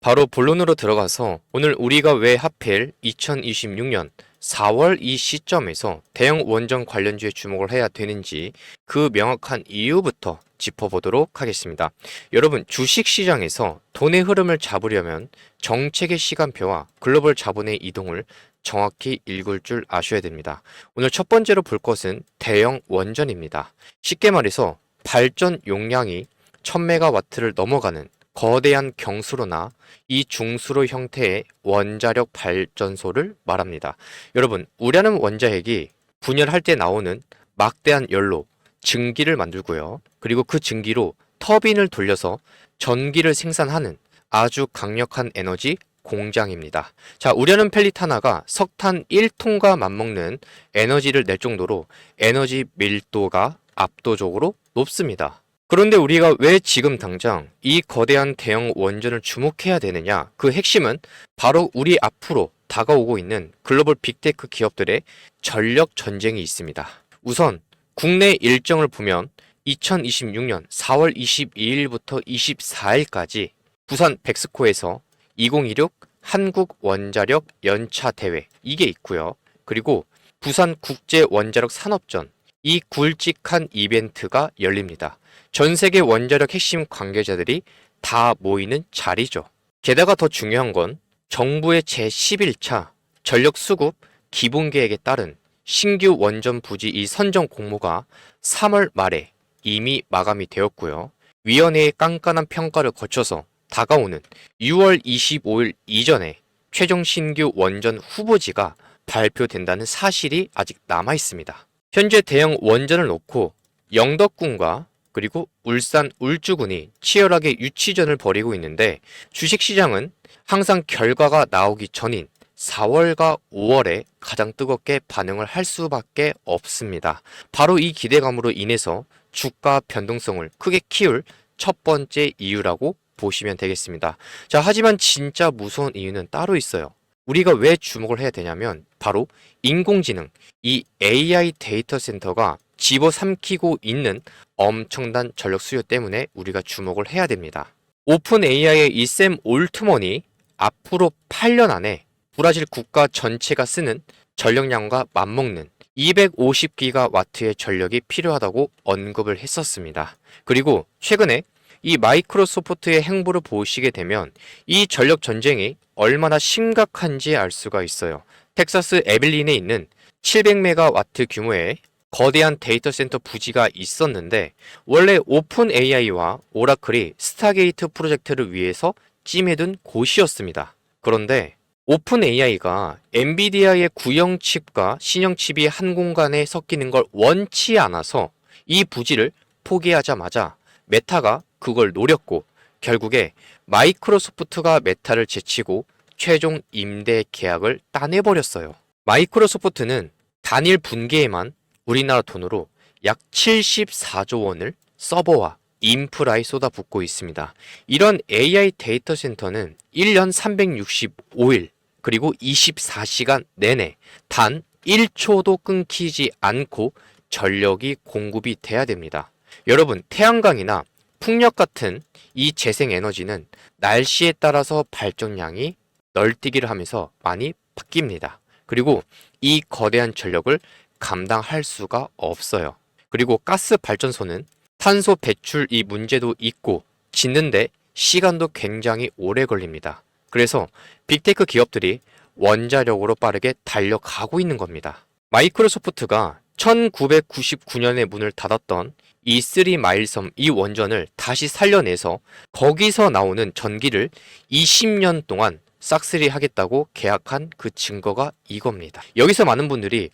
바로 본론으로 들어가서 오늘 우리가 왜 하필 2026년 4월 이 시점에서 대형 원전 관련주에 주목을 해야 되는지 그 명확한 이유부터 짚어보도록 하겠습니다. 여러분, 주식시장에서 돈의 흐름을 잡으려면 정책의 시간표와 글로벌 자본의 이동을 정확히 읽을 줄 아셔야 됩니다. 오늘 첫 번째로 볼 것은 대형 원전입니다. 쉽게 말해서 발전 용량이 1000메가와트를 넘어가는 거대한 경수로나 이 중수로 형태의 원자력 발전소를 말합니다. 여러분, 우려는 원자핵이 분열할 때 나오는 막대한 열로 증기를 만들고요. 그리고 그 증기로 터빈을 돌려서 전기를 생산하는 아주 강력한 에너지 공장입니다. 자, 우려는 펠릿 하나가 석탄 1톤과 맞먹는 에너지를 낼 정도로 에너지 밀도가 압도적으로 높습니다. 그런데 우리가 왜 지금 당장 이 거대한 대형 원전을 주목해야 되느냐? 그 핵심은 바로 우리 앞으로 다가오고 있는 글로벌 빅테크 기업들의 전력 전쟁이 있습니다. 우선 국내 일정을 보면 2026년 4월 22일부터 24일까지 부산 백스코에서 2026 한국 원자력 연차 대회 이게 있고요. 그리고 부산 국제 원자력 산업전 이 굵직한 이벤트가 열립니다. 전 세계 원자력 핵심 관계자들이 다 모이는 자리죠. 게다가 더 중요한 건 정부의 제11차 전력 수급 기본 계획에 따른 신규 원전 부지 이 선정 공모가 3월 말에 이미 마감이 되었고요. 위원회의 깐깐한 평가를 거쳐서 다가오는 6월 25일 이전에 최종 신규 원전 후보지가 발표된다는 사실이 아직 남아 있습니다. 현재 대형 원전을 놓고 영덕군과 그리고 울산 울주군이 치열하게 유치전을 벌이고 있는데 주식시장은 항상 결과가 나오기 전인 4월과 5월에 가장 뜨겁게 반응을 할 수밖에 없습니다. 바로 이 기대감으로 인해서 주가 변동성을 크게 키울 첫 번째 이유라고 보시면 되겠습니다. 자, 하지만 진짜 무서운 이유는 따로 있어요. 우리가 왜 주목을 해야 되냐면 바로 인공지능, 이 AI 데이터 센터가 집어삼키고 있는 엄청난 전력 수요 때문에 우리가 주목을 해야 됩니다. 오픈 AI의 이 샘 올트먼이 앞으로 8년 안에 브라질 국가 전체가 쓰는 전력량과 맞먹는 250기가와트의 전력이 필요하다고 언급을 했었습니다. 그리고 최근에 이 마이크로소프트의 행보를 보시게 되면 이 전력 전쟁이 얼마나 심각한지 알 수가 있어요. 텍사스 에빌린에 있는 700메가와트 규모의 거대한 데이터 센터 부지가 있었는데 원래 오픈 AI와 오라클이 스타게이트 프로젝트를 위해서 찜해둔 곳이었습니다. 그런데 오픈 AI가 엔비디아의 구형 칩과 신형 칩이 한 공간에 섞이는 걸 원치 않아서 이 부지를 포기하자마자 메타가 그걸 노렸고 결국에 마이크로소프트가 메타를 제치고 최종 임대 계약을 따내버렸어요. 마이크로소프트는 단일 분기에만 우리나라 돈으로 약 74조 원을 서버와 인프라에 쏟아붓고 있습니다. 이런 AI 데이터 센터는 1년 365일 그리고 24시간 내내 단 1초도 끊기지 않고 전력이 공급이 돼야 됩니다. 여러분, 태양광이나 풍력 같은 이 재생에너지는 날씨에 따라서 발전량이 널뛰기를 하면서 많이 바뀝니다. 그리고 이 거대한 전력을 감당할 수가 없어요. 그리고 가스 발전소는 탄소 배출 이 문제도 있고 짓는데 시간도 굉장히 오래 걸립니다. 그래서 빅테크 기업들이 원자력으로 빠르게 달려가고 있는 겁니다. 마이크로소프트가 1999년에 문을 닫았던 이 3마일섬 이 원전을 다시 살려내서 거기서 나오는 전기를 20년 동안 싹쓸이 하겠다고 계약한 그 증거가 이겁니다. 여기서 많은 분들이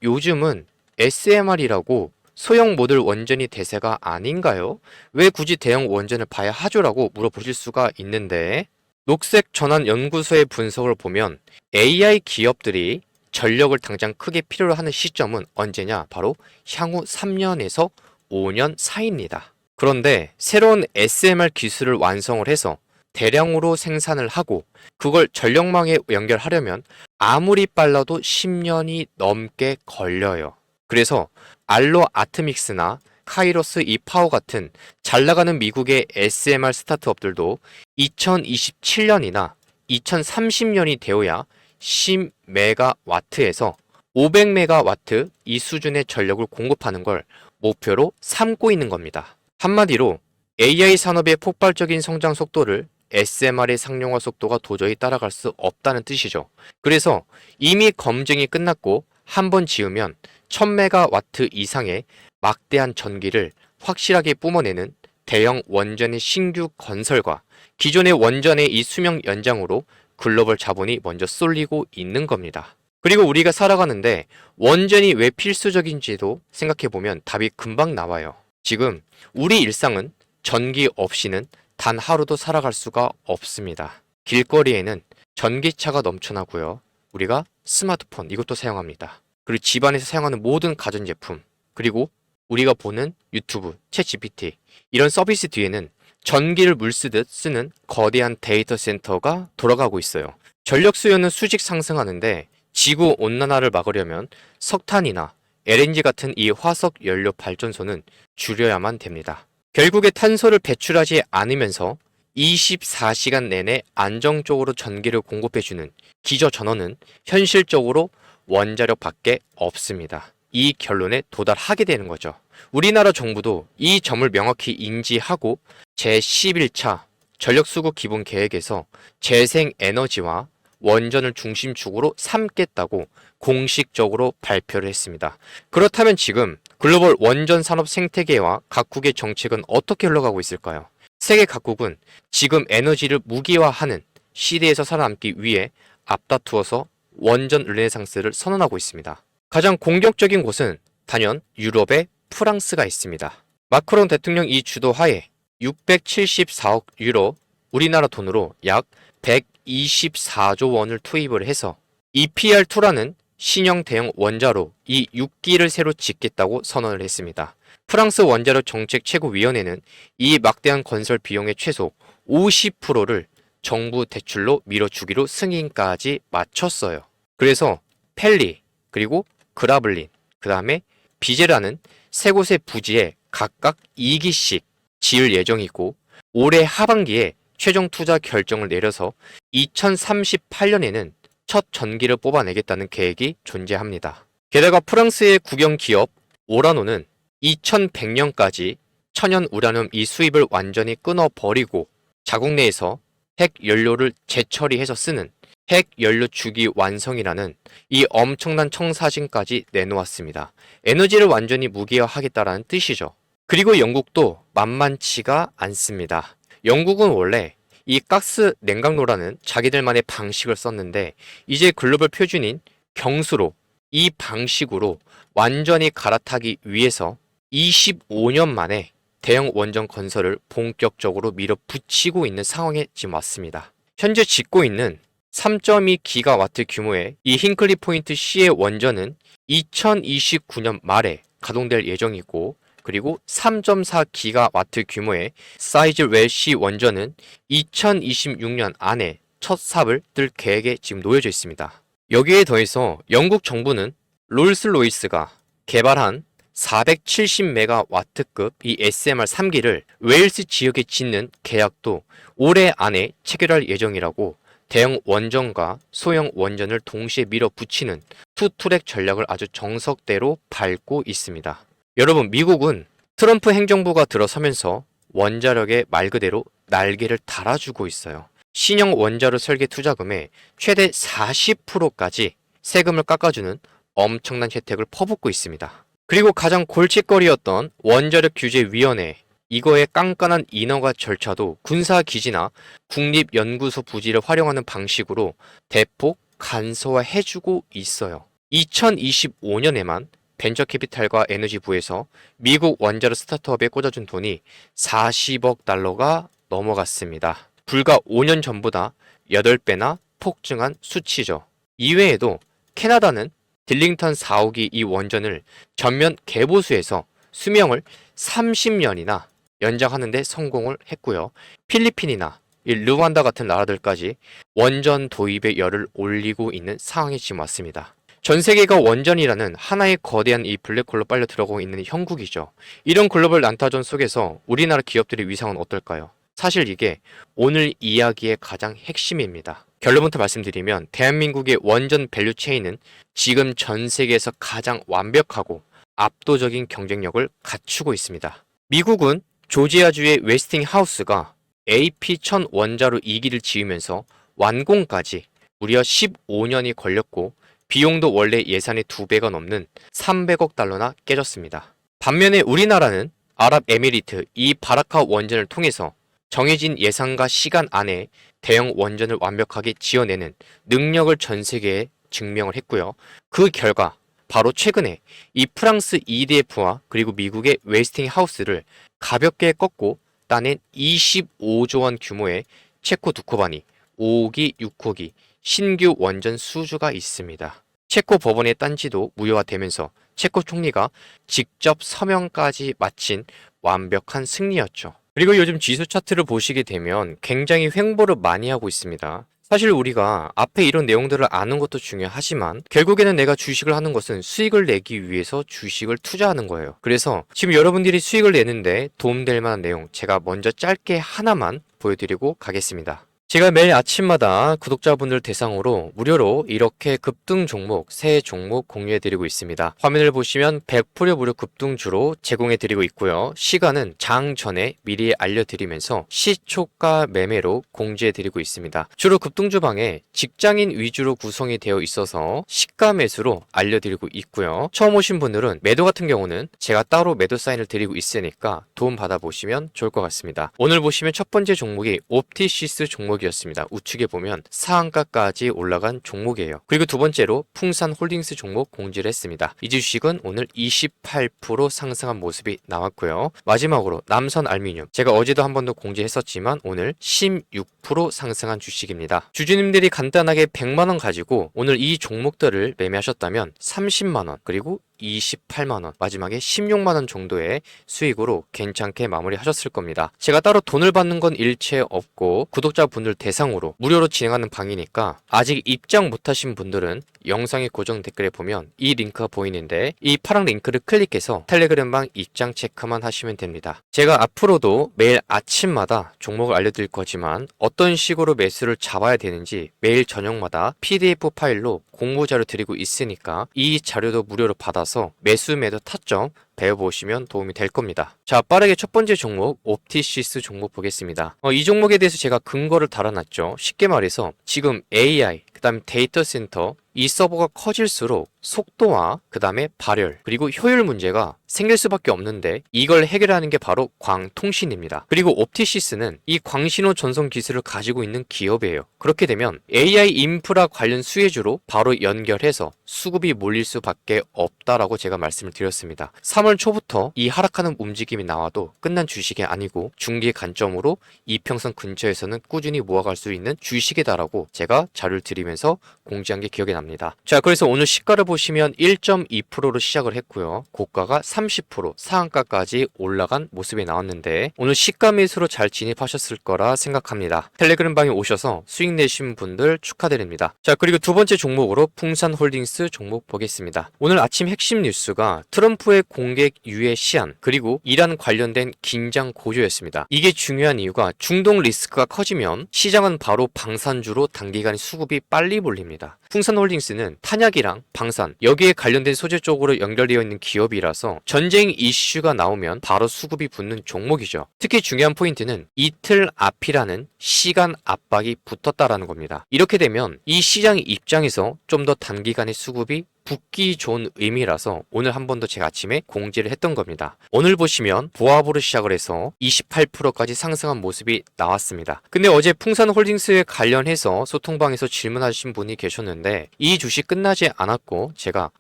요즘은 SMR이라고 소형 모듈 원전이 대세가 아닌가요? 왜 굳이 대형 원전을 봐야 하죠라고 물어보실 수가 있는데 녹색 전환 연구소의 분석을 보면 AI 기업들이 전력을 당장 크게 필요로 하는 시점은 언제냐? 바로 향후 3년에서 5년 사이입니다. 그런데 새로운 SMR 기술을 완성을 해서 대량으로 생산을 하고 그걸 전력망에 연결하려면 아무리 빨라도 10년이 넘게 걸려요. 그래서 알로 아트믹스나 카이로스, 이파워 같은 잘 나가는 미국의 SMR 스타트업들도 2027년이나 2030년이 되어야 10메가와트에서 500메가와트 이 수준의 전력을 공급하는 걸 목표로 삼고 있는 겁니다. 한마디로 AI 산업의 폭발적인 성장 속도를 SMR의 상용화 속도가 도저히 따라갈 수 없다는 뜻이죠. 그래서 이미 검증이 끝났고 한 번 지으면 1000메가와트 이상의 막대한 전기를 확실하게 뿜어내는 대형 원전의 신규 건설과 기존의 원전의 이 수명 연장으로 글로벌 자본이 먼저 쏠리고 있는 겁니다. 그리고 우리가 살아가는데 원전이 왜 필수적인지도 생각해보면 답이 금방 나와요. 지금 우리 일상은 전기 없이는 단 하루도 살아갈 수가 없습니다. 길거리에는 전기차가 넘쳐나고요. 우리가 스마트폰 이것도 사용합니다. 그리고 집안에서 사용하는 모든 가전제품, 그리고 우리가 보는 유튜브, 챗GPT 이런 서비스 뒤에는 전기를 물쓰듯 쓰는 거대한 데이터 센터가 돌아가고 있어요. 전력 수요는 수직 상승하는데 지구 온난화를 막으려면 석탄이나 LNG 같은 이 화석 연료 발전소는 줄여야만 됩니다. 결국에 탄소를 배출하지 않으면서 24시간 내내 안정적으로 전기를 공급해주는 기저 전원은 현실적으로 원자력밖에 없습니다. 이 결론에 도달하게 되는 거죠. 우리나라 정부도 이 점을 명확히 인지하고 제11차 전력수급 기본 계획에서 재생에너지와 원전을 중심축으로 삼겠다고 공식적으로 발표를 했습니다. 그렇다면 지금 글로벌 원전 산업 생태계와 각국의 정책은 어떻게 흘러가고 있을까요? 세계 각국은 지금 에너지를 무기화하는 시대에서 살아남기 위해 앞다투어서 원전 르네상스를 선언하고 있습니다. 가장 공격적인 곳은 단연 유럽의 프랑스가 있습니다. 마크롱 대통령 이 주도하에 674억 유로, 우리나라 돈으로 약 124조 원을 투입을 해서 EPR2라는 신형 대형 원자로 이 6기를 새로 짓겠다고 선언을 했습니다. 프랑스 원자력 정책 최고위원회는 이 막대한 건설 비용의 최소 50%를 정부 대출로 밀어주기로 승인까지 마쳤어요. 그래서 펠리, 그리고 그라블린, 그 다음에 비제라는 세 곳의 부지에 각각 2기씩 지을 예정이고 올해 하반기에 최종 투자 결정을 내려서 2038년에는 첫 전기를 뽑아내겠다는 계획이 존재합니다. 게다가 프랑스의 국영 기업 오라노는 2100년까지 천연 우라늄 이 수입을 완전히 끊어버리고 자국 내에서 핵 연료를 재처리해서 쓰는 핵 연료 주기 완성이라는 이 엄청난 청사진까지 내놓았습니다. 에너지를 완전히 무기화하겠다라는 뜻이죠. 그리고 영국도 만만치가 않습니다. 영국은 원래 이 가스 냉각로라는 자기들만의 방식을 썼는데 이제 글로벌 표준인 경수로 이 방식으로 완전히 갈아타기 위해서 25년 만에 대형 원전 건설을 본격적으로 밀어붙이고 있는 상황에 지금 왔습니다. 현재 짓고 있는 3.2기가와트 규모의 이 힌클리 포인트 C의 원전은 2029년 말에 가동될 예정이고, 그리고 3.4기가와트 규모의 사이즈웰 C 원전은 2026년 안에 첫 삽을 뜰 계획에 지금 놓여져 있습니다. 여기에 더해서 영국 정부는 롤스로이스가 개발한 470메가와트급 이 SMR 3기를 웨일스 지역에 짓는 계약도 올해 안에 체결할 예정이라고 대형 원전과 소형 원전을 동시에 밀어붙이는 투트랙 전략을 아주 정석대로 밟고 있습니다. 여러분, 미국은 트럼프 행정부가 들어서면서 원자력에 말 그대로 날개를 달아주고 있어요. 신형 원자로 설계 투자금의 최대 40%까지 세금을 깎아주는 엄청난 혜택을 퍼붓고 있습니다. 그리고 가장 골칫거리였던 원자력규제위원회, 이거의 깐깐한 인허가 절차도 군사기지나 국립연구소 부지를 활용하는 방식으로 대폭 간소화해주고 있어요. 2025년에만 벤처캐피탈과 에너지부에서 미국 원자력 스타트업에 꽂아준 돈이 40억 달러가 넘어갔습니다. 불과 5년 전보다 8배나 폭증한 수치죠. 이외에도 캐나다는 딜링턴 4호기 이 원전을 전면 개보수해서 수명을 30년이나 연장하는 데 성공을 했고요. 필리핀이나 르완다 같은 나라들까지 원전 도입의 열을 올리고 있는 상황이 지금 왔습니다. 전 세계가 원전이라는 하나의 거대한 이 블랙홀로 빨려 들어가고 있는 형국이죠. 이런 글로벌 난타전 속에서 우리나라 기업들의 위상은 어떨까요? 사실 이게 오늘 이야기의 가장 핵심입니다. 결론부터 말씀드리면 대한민국의 원전 밸류 체인은 지금 전 세계에서 가장 완벽하고 압도적인 경쟁력을 갖추고 있습니다. 미국은 조지아주의 웨스팅하우스가 AP-1000 원자로 2기를 지으면서 완공까지 무려 15년이 걸렸고 비용도 원래 예산의 2배가 넘는 300억 달러나 깨졌습니다. 반면에 우리나라는 아랍에미리트 이 바라카 원전을 통해서 정해진 예산과 시간 안에 대형 원전을 완벽하게 지어내는 능력을 전 세계에 증명을 했고요. 그 결과 바로 최근에 이 프랑스 EDF와 그리고 미국의 웨스팅하우스를 가볍게 꺾고 따낸 25조 원 규모의 체코 두코바니 5호기, 6호기 신규 원전 수주가 있습니다. 체코 법원의 딴지도 무효화되면서 체코 총리가 직접 서명까지 마친 완벽한 승리였죠. 그리고 요즘 지수 차트를 보시게 되면 굉장히 횡보를 많이 하고 있습니다. 사실 우리가 앞에 이런 내용들을 아는 것도 중요하지만 결국에는 내가 주식을 하는 것은 수익을 내기 위해서 주식을 투자하는 거예요. 그래서 지금 여러분들이 수익을 내는데 도움될 만한 내용 제가 먼저 짧게 하나만 보여드리고 가겠습니다. 제가 매일 아침마다 구독자분들 대상으로 무료로 이렇게 급등 종목, 새 종목 공유해드리고 있습니다. 화면을 보시면 100% 무료 급등주로 제공해드리고 있고요. 시간은 장 전에 미리 알려드리면서 시초가 매매로 공지해드리고 있습니다. 주로 급등주 방에 직장인 위주로 구성이 되어 있어서 시가 매수로 알려드리고 있고요. 처음 오신 분들은 매도 같은 경우는 제가 따로 매도 사인을 드리고 있으니까 도움 받아보시면 좋을 것 같습니다. 오늘 보시면 첫 번째 종목이 옵티시스 종목 이었습니다. 우측에 보면 상한가까지 올라간 종목이에요. 그리고 두 번째로 풍산홀딩스 종목 공지를 했습니다. 이 주식은 오늘 28% 상승한 모습이 나왔고요. 마지막으로 남선알미늄 제가 어제도 한 번 더 공지했었지만 오늘 16% 상승한 주식입니다. 주주님들이 간단하게 100만원 가지고 오늘 이 종목들을 매매하셨다면 30만원 그리고 28만원 마지막에 16만원 정도의 수익으로 괜찮게 마무리하셨을 겁니다. 제가 따로 돈을 받는 건 일체 없고 구독자분들 대상으로 무료로 진행하는 방이니까 아직 입장 못하신 분들은 영상의 고정 댓글에 보면 이 링크가 보이는데 이 파란 링크를 클릭해서 텔레그램방 입장 체크만 하시면 됩니다. 제가 앞으로도 매일 아침마다 종목을 알려드릴 거지만 어떤 식으로 매수를 잡아야 되는지 매일 저녁마다 PDF 파일로 공부 자료 드리고 있으니까 이 자료도 무료로 받아서 매수 매도 타점 배워보시면 도움이 될 겁니다. 자, 빠르게 첫 번째 종목 옵티시스 종목 보겠습니다. 이 종목에 대해서 제가 근거를 달아놨죠. 쉽게 말해서 지금 AI 그 다음에 데이터 센터 이 서버가 커질수록 속도와 그 다음에 발열 그리고 효율 문제가 생길 수밖에 없는데 이걸 해결하는 게 바로 광통신입니다. 그리고 옵티시스는 이 광신호 전송 기술을 가지고 있는 기업이에요. 그렇게 되면 AI 인프라 관련 수혜주로 바로 연결해서 수급이 몰릴 수밖에 없다라고 제가 말씀을 드렸습니다. 3월 초부터 이 하락하는 움직임이 나와도 끝난 주식이 아니고 중기 관점으로 이평선 근처에서는 꾸준히 모아갈 수 있는 주식이다라고 제가 자료를 드리면서 공지한 게 기억이 납니다. 자, 그래서 오늘 시가를 보시면 1.2%로 시작을 했고요. 고가가 30% 상한가까지 올라간 모습이 나왔는데 오늘 시가 매수로 잘 진입하셨을 거라 생각합니다. 텔레그램 방에 오셔서 수익 내신 분들 축하드립니다. 자, 그리고 두 번째 종목으로 풍산홀딩스 종목 보겠습니다. 오늘 아침 핵심 뉴스가 트럼프의 공개 유예 시한 그리고 이란 관련된 긴장 고조였습니다. 이게 중요한 이유가 중동 리스크가 커지면 시장은 바로 방산주로 단기간에 수급이 빨리 몰립니다. 풍산홀딩스는 탄약이랑 방산 여기에 관련된 소재 쪽으로 연결되어 있는 기업이라서 전쟁 이슈가 나오면 바로 수급이 붙는 종목이죠. 특히 중요한 포인트는 이틀 앞이라는 시간 압박이 붙었다라는 겁니다. 이렇게 되면 이 시장 입장에서 좀 더 단기간에 수급이 붙기 좋은 의미라서 오늘 한 번 더 제가 아침에 공지를 했던 겁니다. 오늘 보시면 보합으로 시작을 해서 28%까지 상승한 모습이 나왔습니다. 근데 어제 풍산홀딩스에 관련해서 소통방에서 질문하신 분이 계셨는데 이 주식 끝나지 않았고 제가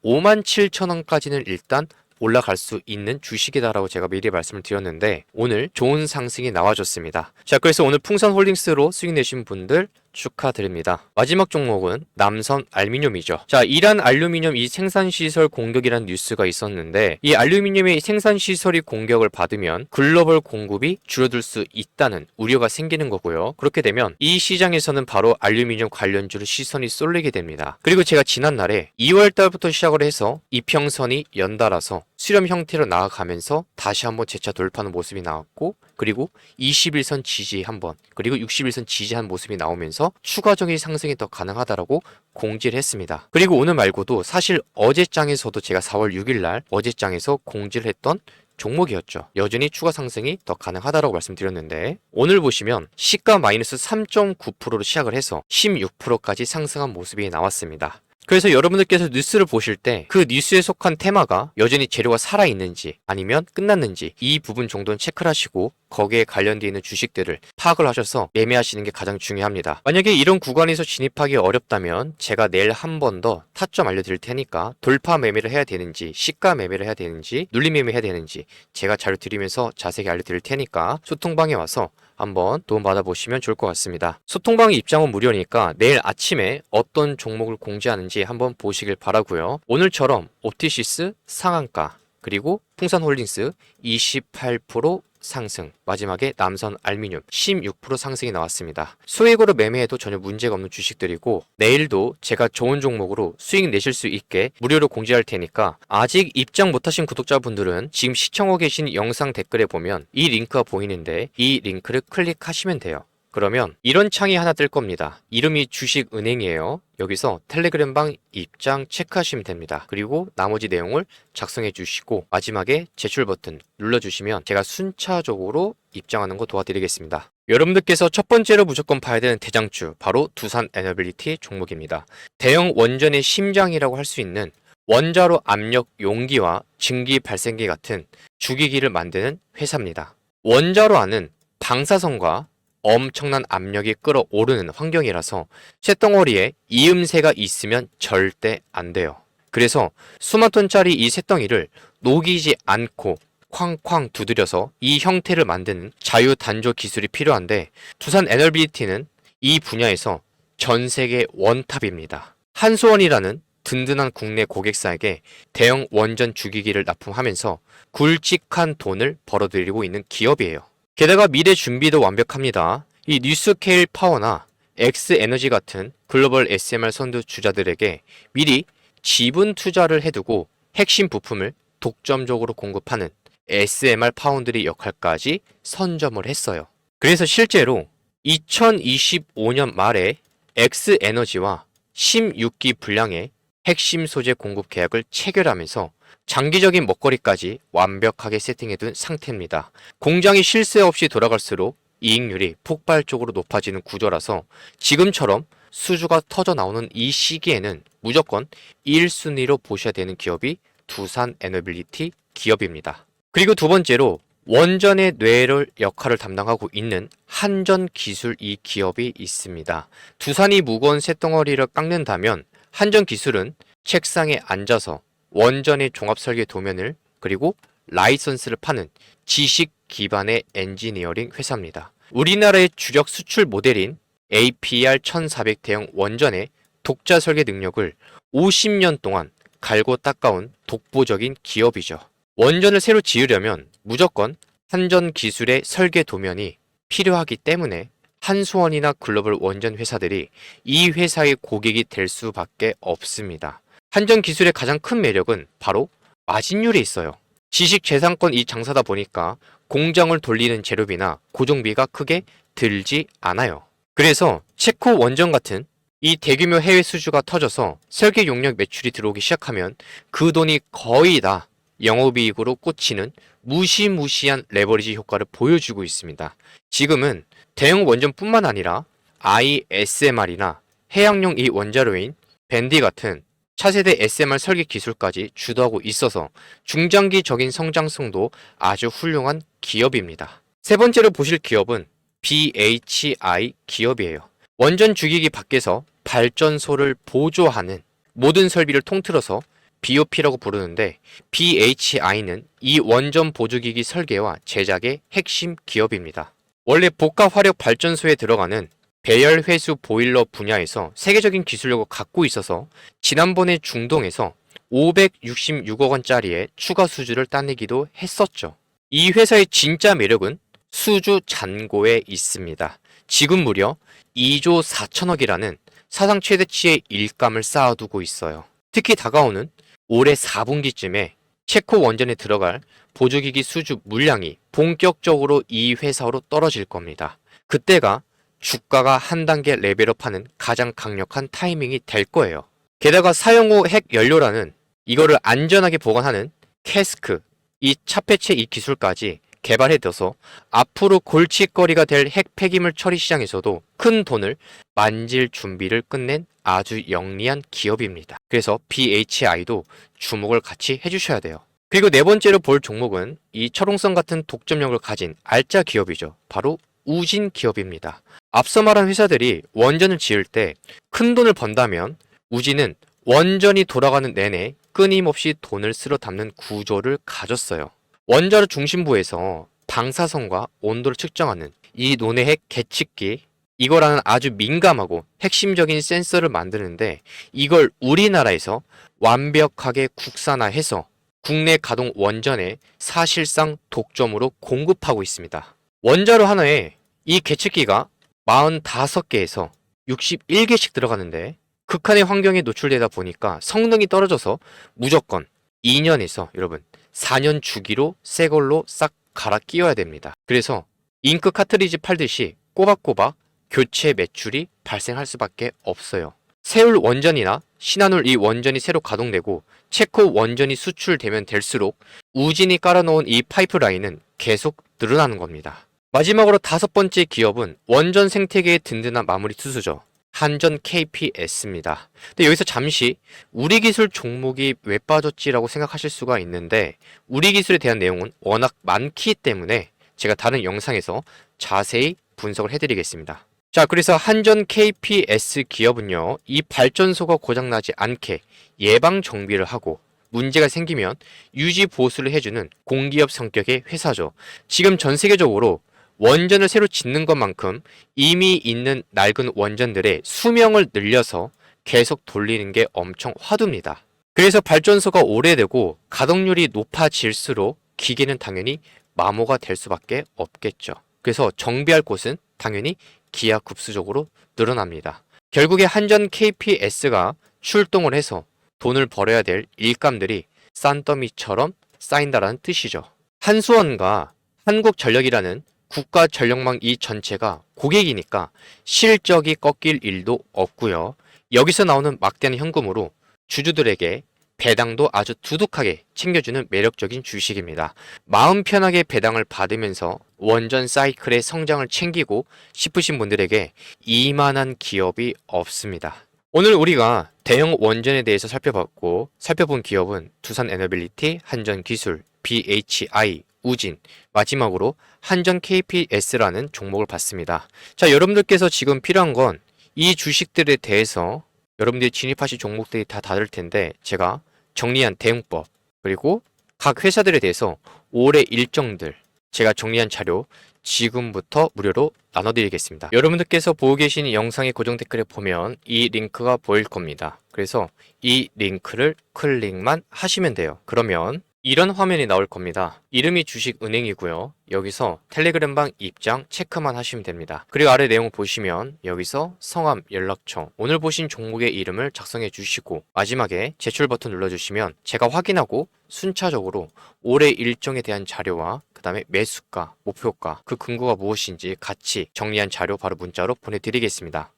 57,000원까지는 일단 올라갈 수 있는 주식이다라고 제가 미리 말씀을 드렸는데 오늘 좋은 상승이 나와줬습니다. 자, 그래서 오늘 풍산홀딩스로 수익 내신 분들 축하드립니다. 마지막 종목은 남선 알루미늄이죠. 자, 이란 알루미늄 이 생산시설 공격이란 뉴스가 있었는데 이 알루미늄의 생산시설이 공격을 받으면 글로벌 공급이 줄어들 수 있다는 우려가 생기는 거고요. 그렇게 되면 이 시장에서는 바로 알루미늄 관련주로 시선이 쏠리게 됩니다. 그리고 제가 지난날에 2월 달부터 시작을 해서 이평선이 연달아서 수렴 형태로 나아가면서 다시 한번 재차 돌파하는 모습이 나왔고, 그리고 21선 지지 한번, 그리고 61선 지지한 모습이 나오면서 추가적인 상승이 더 가능하다라고 공지를 했습니다. 그리고 오늘 말고도 사실 어제장에서도 제가 4월 6일날 어제장에서 공지를 했던 종목이었죠. 여전히 추가 상승이 더 가능하다라고 말씀드렸는데 오늘 보시면 시가 마이너스 3.9%로 시작을 해서 16%까지 상승한 모습이 나왔습니다. 그래서 여러분들께서 뉴스를 보실 때 그 뉴스에 속한 테마가 여전히 재료가 살아있는지 아니면 끝났는지 이 부분 정도는 체크를 하시고 거기에 관련되어 있는 주식들을 파악을 하셔서 매매하시는 게 가장 중요합니다. 만약에 이런 구간에서 진입하기 어렵다면 제가 내일 한 번 더 타점 알려드릴 테니까 돌파 매매를 해야 되는지 시가 매매를 해야 되는지 눌림 매매 해야 되는지 제가 자료 드리면서 자세히 알려드릴 테니까 소통방에 와서 한번 도움받아 보시면 좋을 것 같습니다. 소통방 입장은 무료니까 내일 아침에 어떤 종목을 공지하는지 한번 보시길 바라고요. 오늘처럼 옵티시스 상한가, 그리고 풍산홀딩스 28% 상승, 마지막에 남선 알루미늄 16% 상승이 나왔습니다. 소액으로 매매해도 전혀 문제가 없는 주식들이고 내일도 제가 좋은 종목으로 수익 내실 수 있게 무료로 공지할 테니까 아직 입장 못하신 구독자분들은 지금 시청하고 계신 영상 댓글에 보면 이 링크가 보이는데 이 링크를 클릭하시면 돼요. 그러면 이런 창이 하나 뜰 겁니다. 이름이 주식은행이에요. 여기서 텔레그램방 입장 체크하시면 됩니다. 그리고 나머지 내용을 작성해 주시고 마지막에 제출 버튼 눌러주시면 제가 순차적으로 입장하는 거 도와드리겠습니다. 여러분들께서 첫 번째로 무조건 봐야 되는 대장주 바로 두산 에너빌리티 종목입니다. 대형 원전의 심장이라고 할 수 있는 원자로 압력 용기와 증기 발생기 같은 주기기를 만드는 회사입니다. 원자로 안은 방사선과 엄청난 압력이 끌어오르는 환경이라서 쇳덩어리에 이음새가 있으면 절대 안 돼요. 그래서 수만 톤짜리 이 쇳덩이를 녹이지 않고 쾅쾅 두드려서 이 형태를 만드는 자유단조 기술이 필요한데 두산 에너빌리티는 이 분야에서 전 세계 원탑입니다. 한수원이라는 든든한 국내 고객사에게 대형 원전 주기기를 납품하면서 굵직한 돈을 벌어들이고 있는 기업이에요. 게다가 미래 준비도 완벽합니다. 이 뉴스케일 파워나 엑스에너지 같은 글로벌 SMR 선두 주자들에게 미리 지분 투자를 해두고 핵심 부품을 독점적으로 공급하는 SMR 파운드리 역할까지 선점을 했어요. 그래서 실제로 2025년 말에 엑스에너지와 16기 분량의 핵심 소재 공급 계약을 체결하면서 장기적인 먹거리까지 완벽하게 세팅해둔 상태입니다. 공장이 실세 없이 돌아갈수록 이익률이 폭발적으로 높아지는 구조라서 지금처럼 수주가 터져 나오는 이 시기에는 무조건 1순위로 보셔야 되는 기업이 두산 에너빌리티 기업입니다. 그리고 두 번째로 원전의 뇌를 역할을 담당하고 있는 한전 기술 이 기업이 있습니다. 두산이 무거운 쇳덩어리를 깎는다면 한전 기술은 책상에 앉아서 원전의 종합설계 도면을 그리고 라이선스를 파는 지식 기반의 엔지니어링 회사입니다. 우리나라의 주력 수출 모델인 APR 1400 대형 원전의 독자 설계 능력을 50년 동안 갈고 닦아온 독보적인 기업이죠. 원전을 새로 지으려면 무조건 한전 기술의 설계 도면이 필요하기 때문에 한수원이나 글로벌 원전 회사들이 이 회사의 고객이 될 수밖에 없습니다. 한전 기술의 가장 큰 매력은 바로 마진율에 있어요. 지식재산권 이 장사다 보니까 공장을 돌리는 재료비나 고정비가 크게 들지 않아요. 그래서 체코 원전 같은 이 대규모 해외 수주가 터져서 설계 용역 매출이 들어오기 시작하면 그 돈이 거의 다 영업이익으로 꽂히는 무시무시한 레버리지 효과를 보여주고 있습니다. 지금은 대형 원전뿐만 아니라 ISMR이나 해양용 이 원자로인 밴디 같은 차세대 SMR 설계 기술까지 주도하고 있어서 중장기적인 성장성도 아주 훌륭한 기업입니다. 세 번째로 보실 기업은 BHI 기업이에요. 원전 주기기 밖에서 발전소를 보조하는 모든 설비를 통틀어서 BOP라고 부르는데 BHI는 이 원전 보조기기 설계와 제작의 핵심 기업입니다. 원래 복합 화력 발전소에 들어가는 배열 회수 보일러 분야에서 세계적인 기술력을 갖고 있어서 지난번에 중동에서 566억 원짜리의 추가 수주를 따내기도 했었죠. 이 회사의 진짜 매력은 수주 잔고에 있습니다. 지금 무려 2조 4천억이라는 사상 최대치의 일감을 쌓아두고 있어요. 특히 다가오는 올해 4분기쯤에 체코 원전에 들어갈 보조기기 수주 물량이 본격적으로 이 회사로 떨어질 겁니다. 그때가 주가가 한 단계 레벨업하는 가장 강력한 타이밍이 될 거예요. 게다가 사용 후 핵 연료라는 이거를 안전하게 보관하는 캐스크, 이 차폐체 이 기술까지 개발해둬서 앞으로 골칫거리가 될 핵 폐기물 처리 시장에서도 큰 돈을 만질 준비를 끝낸 아주 영리한 기업입니다. 그래서 BHI도 주목을 같이 해주셔야 돼요. 그리고 네 번째로 볼 종목은 이 철옹성 같은 독점력을 가진 알짜 기업이죠. 바로 우진 기업입니다. 앞서 말한 회사들이 원전을 지을 때 큰 돈을 번다면 우진은 원전이 돌아가는 내내 끊임없이 돈을 쓸어 담는 구조를 가졌어요. 원자로 중심부에서 방사선과 온도를 측정하는 이 논의 핵 계측기, 이거라는 아주 민감하고 핵심적인 센서를 만드는데 이걸 우리나라에서 완벽하게 국산화해서 국내 가동 원전에 사실상 독점으로 공급하고 있습니다. 원자로 하나에 이 계측기가 45개에서 61개씩 들어가는데 극한의 환경에 노출되다 보니까 성능이 떨어져서 무조건 2년에서 여러분 4년 주기로 새 걸로 싹 갈아 끼워야 됩니다. 그래서 잉크 카트리지 팔듯이 꼬박꼬박 교체 매출이 발생할 수밖에 없어요. 세울 원전이나 신한울 이 원전이 새로 가동되고 체코 원전이 수출되면 될수록 우진이 깔아놓은 이 파이프라인은 계속 늘어나는 겁니다. 마지막으로 다섯 번째 기업은 원전 생태계의 든든한 마무리 투수죠. 한전 KPS입니다. 근데 여기서 잠시 우리 기술 종목이 왜 빠졌지라고 생각하실 수가 있는데 우리 기술에 대한 내용은 워낙 많기 때문에 제가 다른 영상에서 자세히 분석을 해드리겠습니다. 자, 그래서 한전 KPS 기업은요, 이 발전소가 고장나지 않게 예방 정비를 하고 문제가 생기면 유지 보수를 해주는 공기업 성격의 회사죠. 지금 전 세계적으로 원전을 새로 짓는 것만큼 이미 있는 낡은 원전들의 수명을 늘려서 계속 돌리는 게 엄청 화두입니다. 그래서 발전소가 오래되고 가동률이 높아질수록 기계는 당연히 마모가 될 수밖에 없겠죠. 그래서 정비할 곳은 당연히 기하급수적으로 늘어납니다. 결국에 한전 KPS가 출동을 해서 돈을 벌어야 될 일감들이 싼더미처럼 쌓인다라는 뜻이죠. 한수원과 한국전력이라는 국가전력망 이 전체가 고객이니까 실적이 꺾일 일도 없고요. 여기서 나오는 막대한 현금으로 주주들에게 배당도 아주 두둑하게 챙겨주는 매력적인 주식입니다. 마음 편하게 배당을 받으면서 원전 사이클의 성장을 챙기고 싶으신 분들에게 이만한 기업이 없습니다. 오늘 우리가 대형 원전에 대해서 살펴봤고 살펴본 기업은 두산에너빌리티, 한전기술, BHI, 우진, 마지막으로 한전 KPS라는 종목을 봤습니다. 자, 여러분들께서 지금 필요한 건 이 주식들에 대해서 여러분들이 진입하실 종목들이 다 다를 텐데 제가 정리한 대응법 그리고 각 회사들에 대해서 올해 일정들 제가 정리한 자료 지금부터 무료로 나눠드리겠습니다. 여러분들께서 보고 계신 영상의 고정 댓글에 보면 이 링크가 보일 겁니다. 그래서 이 링크를 클릭만 하시면 돼요. 그러면 이런 화면이 나올 겁니다. 이름이 주식은행이고요. 여기서 텔레그램방 입장 체크만 하시면 됩니다. 그리고 아래 내용을 보시면 여기서 성함, 연락처, 오늘 보신 종목의 이름을 작성해 주시고 마지막에 제출 버튼 눌러주시면 제가 확인하고 순차적으로 올해 일정에 대한 자료와 그 다음에 매수가, 목표가, 그 근거가 무엇인지 같이 정리한 자료 바로 문자로 보내드리겠습니다.